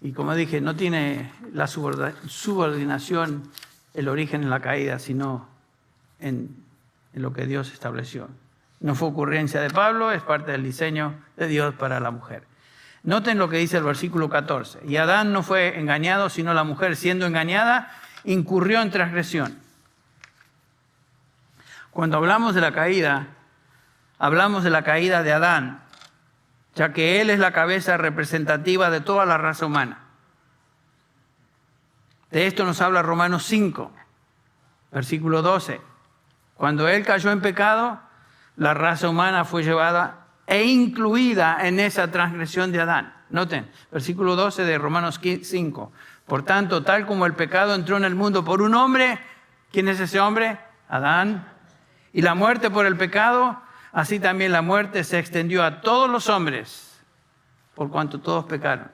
y como dije, no tiene la subordinación el origen en la caída, sino en lo que Dios estableció. No fue ocurrencia de Pablo, es parte del diseño de Dios para la mujer. Noten lo que dice el versículo 14. Y Adán no fue engañado, sino la mujer, siendo engañada, incurrió en transgresión. Cuando hablamos de la caída, hablamos de la caída de Adán, ya que él es la cabeza representativa de toda la raza humana. De esto nos habla Romanos 5, versículo 12. Cuando él cayó en pecado, la raza humana fue llevada e incluida en esa transgresión de Adán. Noten, versículo 12 de Romanos 5. Por tanto, tal como el pecado entró en el mundo por un hombre, ¿quién es ese hombre? Adán. Y la muerte por el pecado, así también la muerte se extendió a todos los hombres, por cuanto todos pecaron.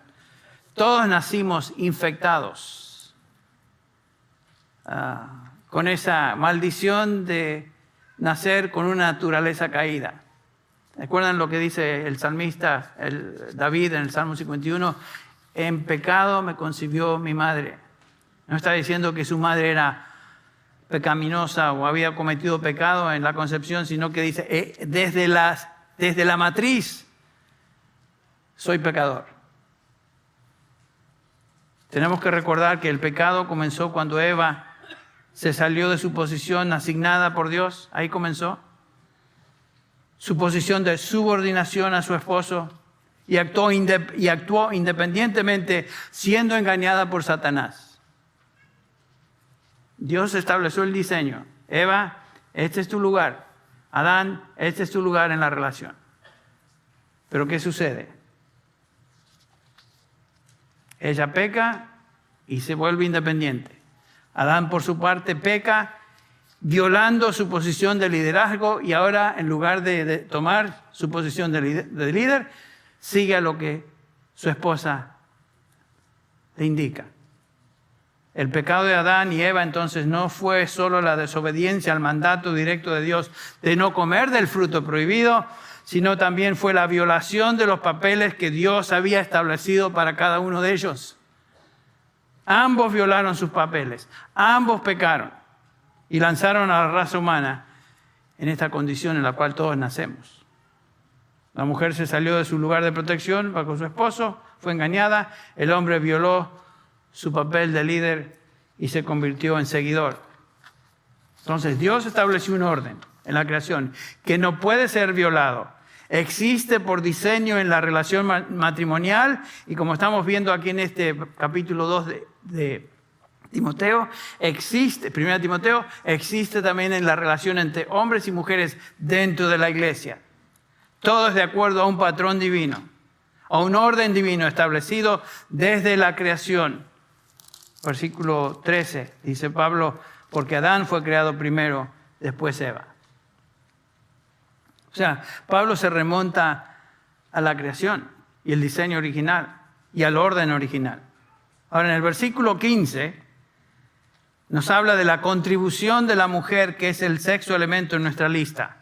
Todos nacimos infectados con esa maldición de nacer con una naturaleza caída. ¿Recuerdan lo que dice el salmista David en el Salmo 51? En pecado me concibió mi madre. No está diciendo que su madre era pecaminosa o había cometido pecado en la concepción, sino que dice, desde la matriz soy pecador. Tenemos que recordar que el pecado comenzó cuando Eva se salió de su posición asignada por Dios. Ahí comenzó. Su posición de subordinación a su esposo y actuó independientemente, siendo engañada por Satanás. Dios estableció el diseño. Eva, este es tu lugar. Adán, este es tu lugar en la relación. Pero ¿qué sucede? Ella peca y se vuelve independiente. Adán, por su parte, peca violando su posición de liderazgo y ahora, en lugar de tomar su posición de líder, sigue a lo que su esposa le indica. El pecado de Adán y Eva entonces no fue solo la desobediencia al mandato directo de Dios de no comer del fruto prohibido, sino también fue la violación de los papeles que Dios había establecido para cada uno de ellos. Ambos violaron sus papeles, ambos pecaron y lanzaron a la raza humana en esta condición en la cual todos nacemos. La mujer se salió de su lugar de protección bajo su esposo, fue engañada, el hombre violó su papel de líder y se convirtió en seguidor. Entonces Dios estableció un orden en la creación que no puede ser violado. existe por diseño en la relación matrimonial y como estamos viendo aquí en este capítulo 2 de Timoteo, existe, 1 Timoteo, existe también en la relación entre hombres y mujeres dentro de la iglesia. Todo es de acuerdo a un patrón divino, a un orden divino establecido desde la creación. Versículo 13, dice Pablo, porque Adán fue creado primero, después Eva. O sea, Pablo se remonta a la creación y el diseño original y al orden original. Ahora, en el versículo 15 nos habla de la contribución de la mujer, que es el sexto elemento en nuestra lista.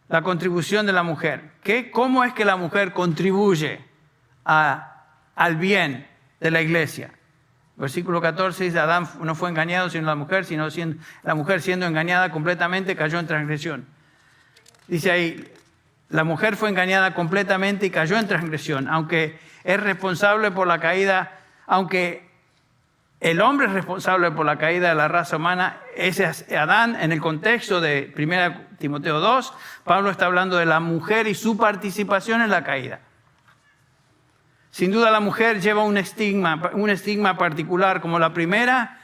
La contribución de la mujer. ¿Cómo es que la mujer contribuye al bien de la iglesia? Versículo 14 dice, Adán no fue engañado sino la mujer, la mujer siendo engañada completamente cayó en transgresión. Dice ahí, la mujer fue engañada completamente y cayó en transgresión, aunque es responsable por la caída, aunque el hombre es responsable por la caída de la raza humana, ese es Adán. En el contexto de 1 Timoteo 2, Pablo está hablando de la mujer y su participación en la caída. Sin duda la mujer lleva un estigma particular, como la primera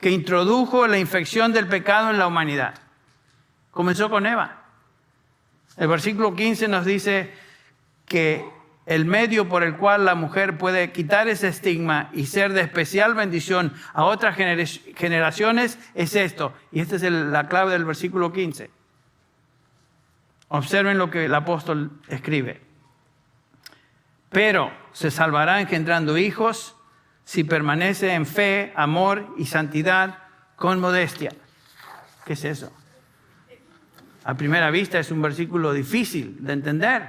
que introdujo la infección del pecado en la humanidad. Comenzó con Eva. El versículo 15 nos dice que el medio por el cual la mujer puede quitar ese estigma y ser de especial bendición a otras generaciones es esto. Y esta es la clave del versículo 15. Observen lo que el apóstol escribe. Pero se salvará engendrando hijos si permanece en fe, amor y santidad con modestia. ¿Qué es eso? A primera vista es un versículo difícil de entender.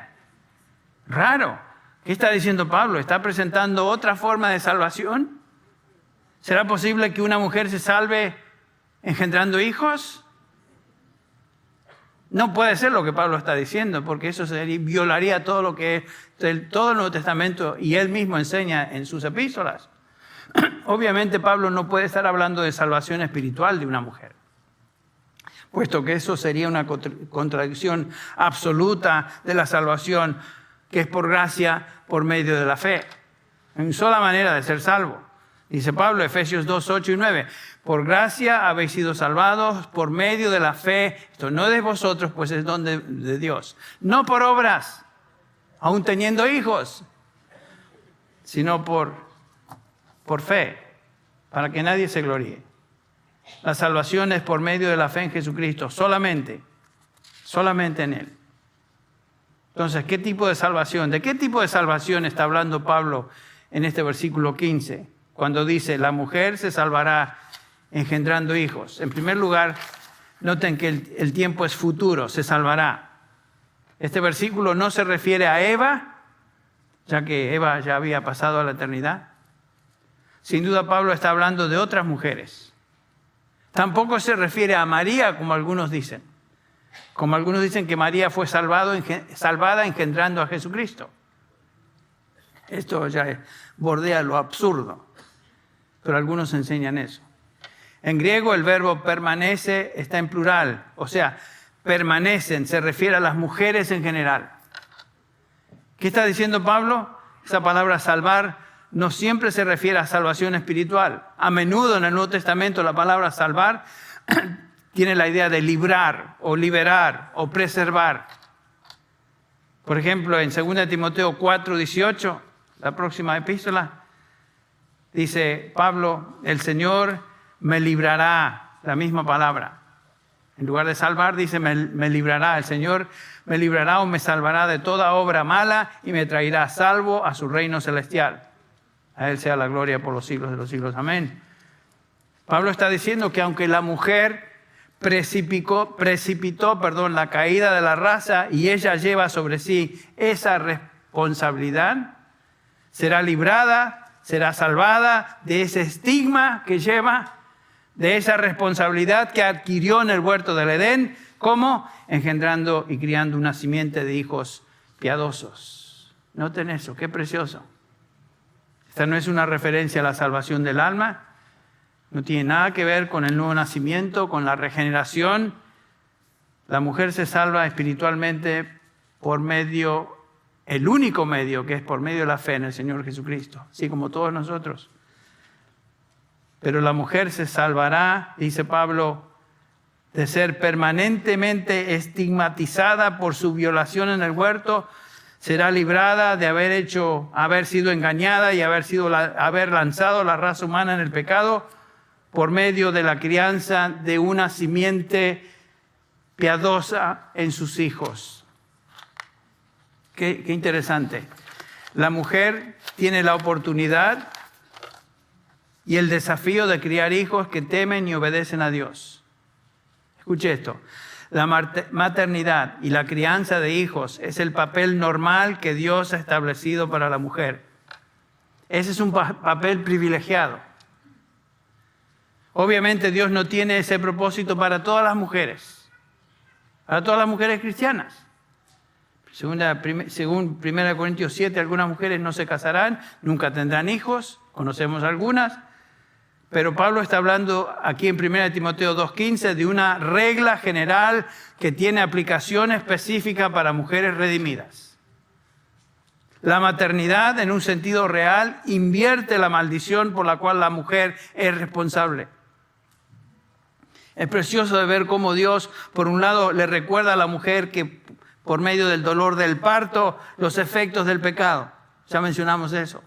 Raro. ¿Qué está diciendo Pablo? ¿Está presentando otra forma de salvación? ¿Será posible que una mujer se salve engendrando hijos? No puede ser lo que Pablo está diciendo, porque eso violaría todo lo que todo el Nuevo Testamento y él mismo enseña en sus epístolas. Obviamente Pablo no puede estar hablando de salvación espiritual de una mujer, puesto que eso sería una contradicción absoluta de la salvación, que es por gracia, por medio de la fe. Hay una sola manera de ser salvo. Dice Pablo, Efesios 2, 8 y 9. Por gracia habéis sido salvados por medio de la fe. Esto no es de vosotros, pues es don de Dios. No por obras, aún teniendo hijos, sino por fe, para que nadie se gloríe. La salvación es por medio de la fe en Jesucristo, solamente en Él. Entonces, ¿qué tipo de salvación? ¿De qué tipo de salvación está hablando Pablo en este versículo 15? Cuando dice, la mujer se salvará engendrando hijos. En primer lugar, noten que el tiempo es futuro, se salvará. Este versículo no se refiere a Eva, ya que Eva ya había pasado a la eternidad. Sin duda Pablo está hablando de otras mujeres. Tampoco se refiere a María, como algunos dicen. Como algunos dicen que María fue salvada engendrando a Jesucristo. Esto ya bordea lo absurdo, pero algunos enseñan eso. En griego el verbo permanece está en plural, o sea, permanecen, se refiere a las mujeres en general. ¿Qué está diciendo Pablo? Esa palabra salvar no siempre se refiere a salvación espiritual. A menudo en el Nuevo Testamento la palabra salvar tiene la idea de librar o liberar o preservar. Por ejemplo, en 2 Timoteo 4, 18, la próxima epístola, dice Pablo, el Señor me librará, la misma palabra. En lugar de salvar, dice me librará. El Señor me librará o me salvará de toda obra mala y me traerá salvo a su reino celestial. A Él sea la gloria por los siglos de los siglos. Amén. Pablo está diciendo que aunque la mujer precipitó la caída de la raza y ella lleva sobre sí esa responsabilidad, será librada, será salvada de ese estigma que lleva, de esa responsabilidad que adquirió en el huerto del Edén, como engendrando y criando una simiente de hijos piadosos. Noten eso, qué precioso. Esta no es una referencia a la salvación del alma, no tiene nada que ver con el nuevo nacimiento, con la regeneración. La mujer se salva espiritualmente por medio, el único medio, que es por medio de la fe en el Señor Jesucristo, así como todos nosotros. Pero la mujer se salvará, dice Pablo, de ser permanentemente estigmatizada por su violación en el huerto. Será librada de haber sido engañada y haber lanzado la raza humana en el pecado por medio de la crianza de una simiente piadosa en sus hijos. Qué interesante. La mujer tiene la oportunidad y el desafío de criar hijos que temen y obedecen a Dios. Escuche esto. La maternidad y la crianza de hijos es el papel normal que Dios ha establecido para la mujer. Ese es un papel privilegiado. Obviamente Dios no tiene ese propósito para todas las mujeres cristianas. Según 1 Corintios 7, algunas mujeres no se casarán, nunca tendrán hijos, conocemos algunas. Pero Pablo está hablando aquí en 1 Timoteo 2:15 de una regla general que tiene aplicación específica para mujeres redimidas. La maternidad, en un sentido real, invierte la maldición por la cual la mujer es responsable. Es precioso de ver cómo Dios, por un lado, le recuerda a la mujer que por medio del dolor del parto, los efectos del pecado. Ya mencionamos eso.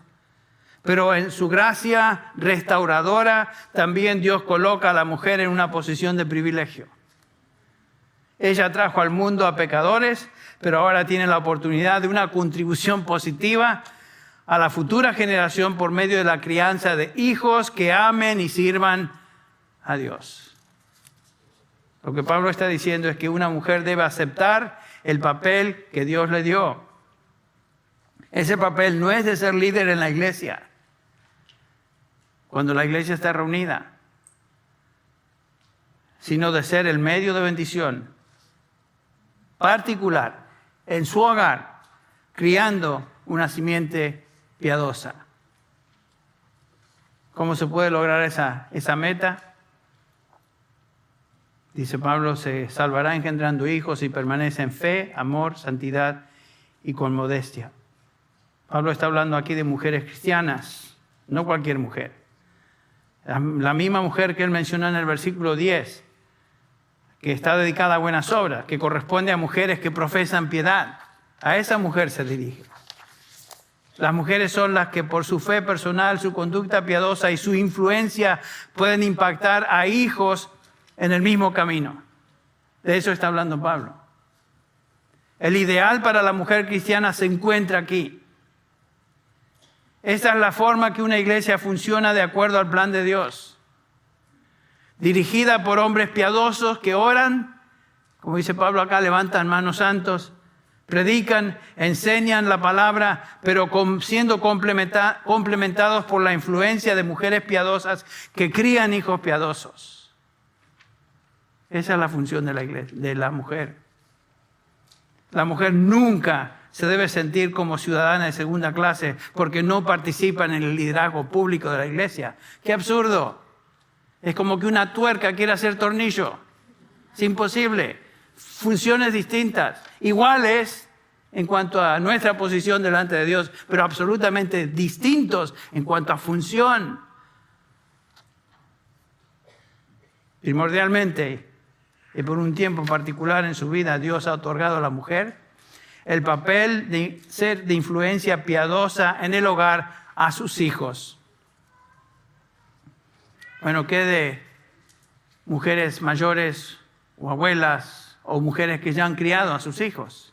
Pero en su gracia restauradora, también Dios coloca a la mujer en una posición de privilegio. Ella trajo al mundo a pecadores, pero ahora tiene la oportunidad de una contribución positiva a la futura generación por medio de la crianza de hijos que amen y sirvan a Dios. Lo que Pablo está diciendo es que una mujer debe aceptar el papel que Dios le dio. Ese papel no es de ser líder en la iglesia, cuando la iglesia está reunida, sino de ser el medio de bendición particular en su hogar, criando una simiente piadosa. ¿Cómo se puede lograr esa meta? Dice Pablo, se salvará engendrando hijos y permanece en fe, amor, santidad y con modestia. Pablo está hablando aquí de mujeres cristianas, no cualquier mujer. La misma mujer que él mencionó en el versículo 10, que está dedicada a buenas obras, que corresponde a mujeres que profesan piedad. A esa mujer se dirige. Las mujeres son las que por su fe personal, su conducta piadosa y su influencia pueden impactar a hijos en el mismo camino. De eso está hablando Pablo. El ideal para la mujer cristiana se encuentra aquí. Esta es la forma que una iglesia funciona de acuerdo al plan de Dios. Dirigida por hombres piadosos que oran, como dice Pablo acá, levantan manos santos, predican, enseñan la palabra, pero siendo complementados por la influencia de mujeres piadosas que crían hijos piadosos. Esa es la función de la iglesia, de la mujer. La mujer nunca se debe sentir como ciudadana de segunda clase porque no participa en el liderazgo público de la iglesia. ¡Qué absurdo! Es como que una tuerca quiere hacer tornillo. Es imposible. Funciones distintas, iguales en cuanto a nuestra posición delante de Dios, pero absolutamente distintos en cuanto a función. Primordialmente, y por un tiempo particular en su vida, Dios ha otorgado a la mujer el papel de ser de influencia piadosa en el hogar a sus hijos. Bueno, ¿qué de mujeres mayores o abuelas o mujeres que ya han criado a sus hijos?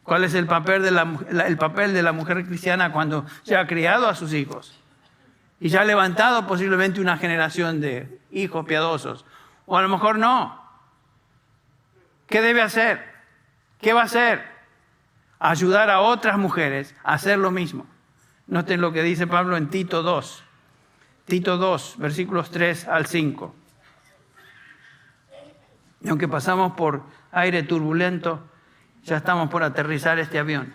¿Cuál es el papel de la mujer cristiana cuando ya ha criado a sus hijos? Y ya ha levantado posiblemente una generación de hijos piadosos. O a lo mejor no. ¿Qué debe hacer? ¿Qué va a hacer? Ayudar a otras mujeres a hacer lo mismo. Noten lo que dice Pablo en Tito 2. Tito 2, versículos 3 al 5. Y aunque pasamos por aire turbulento, ya estamos por aterrizar este avión.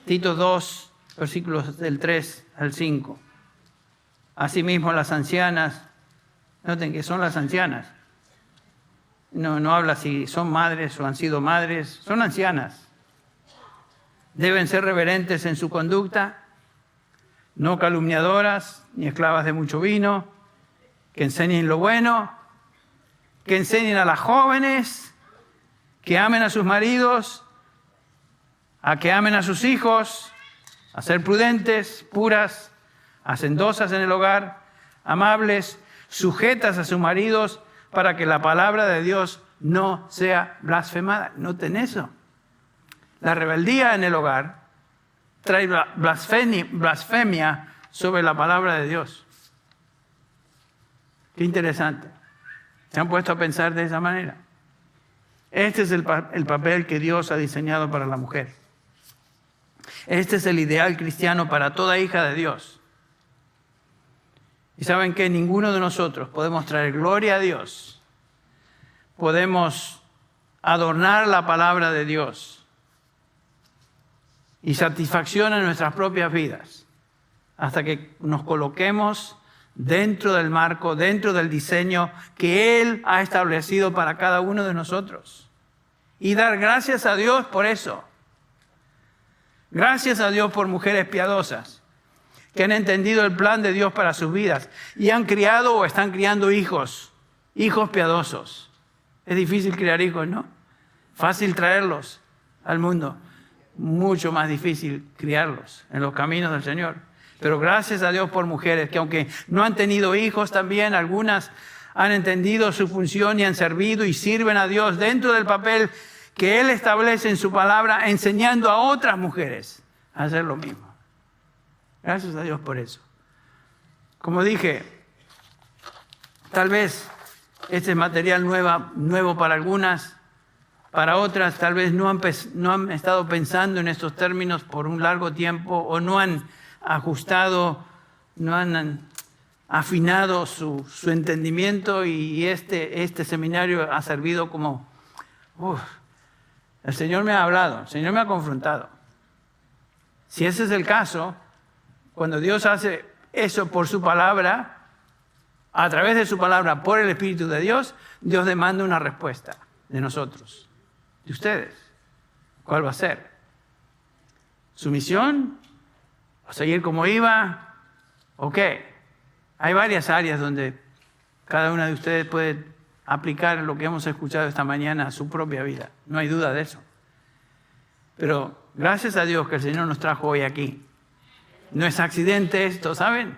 Tito 2, versículos del 3 al 5. Asimismo las ancianas, noten que son las ancianas. no habla si son madres o han sido madres, son ancianas. Deben ser reverentes en su conducta, no calumniadoras ni esclavas de mucho vino, que enseñen lo bueno, que enseñen a las jóvenes, que amen a sus maridos, a que amen a sus hijos, a ser prudentes, puras, hacendosas en el hogar, amables, sujetas a sus maridos, para que la palabra de Dios no sea blasfemada. Noten eso. La rebeldía en el hogar trae blasfemia sobre la palabra de Dios. Qué interesante. ¿Se han puesto a pensar de esa manera? Este es el papel que Dios ha diseñado para la mujer. Este es el ideal cristiano para toda hija de Dios. Y saben que ninguno de nosotros podemos traer gloria a Dios. Podemos adornar la palabra de Dios y satisfacción en nuestras propias vidas hasta que nos coloquemos dentro del marco, dentro del diseño que Él ha establecido para cada uno de nosotros. Y dar gracias a Dios por eso. Gracias a Dios por mujeres piadosas que han entendido el plan de Dios para sus vidas y han criado o están criando hijos piadosos. Es difícil criar hijos, ¿no? Fácil traerlos al mundo. Mucho más difícil criarlos en los caminos del Señor. Pero gracias a Dios por mujeres que aunque no han tenido hijos también, algunas han entendido su función y han servido y sirven a Dios dentro del papel que Él establece en su palabra, enseñando a otras mujeres a hacer lo mismo. Gracias a Dios por eso. Como dije, tal vez este es material nuevo para algunas, para otras tal vez no han estado pensando en estos términos por un largo tiempo o no han ajustado, no han afinado su entendimiento y este seminario ha servido como... el Señor me ha hablado, el Señor me ha confrontado. Si ese es el caso, cuando Dios hace eso por su palabra, a través de su palabra, por el Espíritu de Dios, Dios demanda una respuesta de nosotros, de ustedes. ¿Cuál va a ser? ¿Sumisión? ¿O seguir como iba? ¿O qué? Hay varias áreas donde cada una de ustedes puede aplicar lo que hemos escuchado esta mañana a su propia vida. No hay duda de eso. Pero gracias a Dios que el Señor nos trajo hoy aquí. No es accidente esto, ¿saben?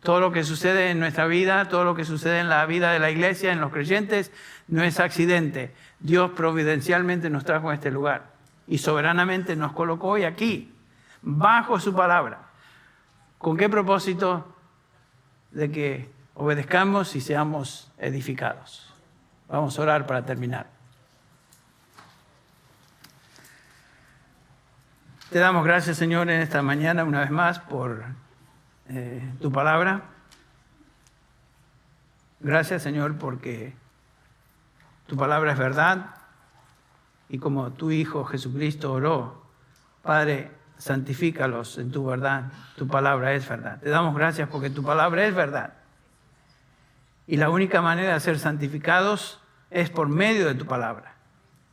Todo lo que sucede en nuestra vida, todo lo que sucede en la vida de la iglesia, en los creyentes, no es accidente. Dios providencialmente nos trajo a este lugar y soberanamente nos colocó hoy aquí, bajo su palabra. ¿Con qué propósito? De que obedezcamos y seamos edificados. Vamos a orar para terminar. Te damos gracias, Señor, en esta mañana una vez más por tu palabra. Gracias, Señor, porque tu palabra es verdad y como tu Hijo Jesucristo oró, Padre, santifícalos en tu verdad. Tu palabra es verdad. Te damos gracias porque tu palabra es verdad. Y la única manera de ser santificados es por medio de tu palabra.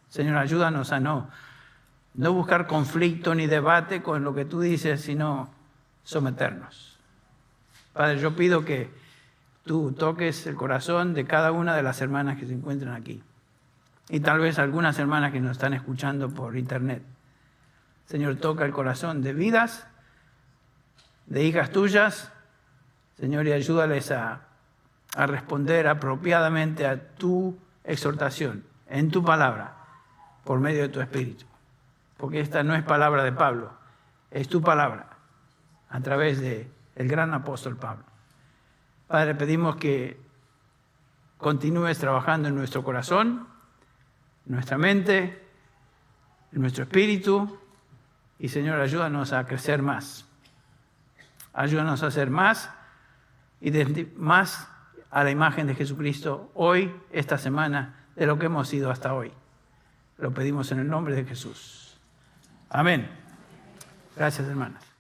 Señor, ayúdanos a no buscar conflicto ni debate con lo que tú dices, sino someternos. Padre, yo pido que tú toques el corazón de cada una de las hermanas que se encuentran aquí. Y tal vez algunas hermanas que nos están escuchando por internet. Señor, toca el corazón de vidas, de hijas tuyas. Señor, y ayúdales a responder apropiadamente a tu exhortación, en tu palabra, por medio de tu Espíritu. Porque esta no es palabra de Pablo, es tu palabra, a través del gran apóstol Pablo. Padre, pedimos que continúes trabajando en nuestro corazón, en nuestra mente, en nuestro espíritu. Y Señor, ayúdanos a crecer más. Ayúdanos a ser más a la imagen de Jesucristo hoy, esta semana, de lo que hemos sido hasta hoy. Lo pedimos en el nombre de Jesús. Amén. Gracias, hermanas.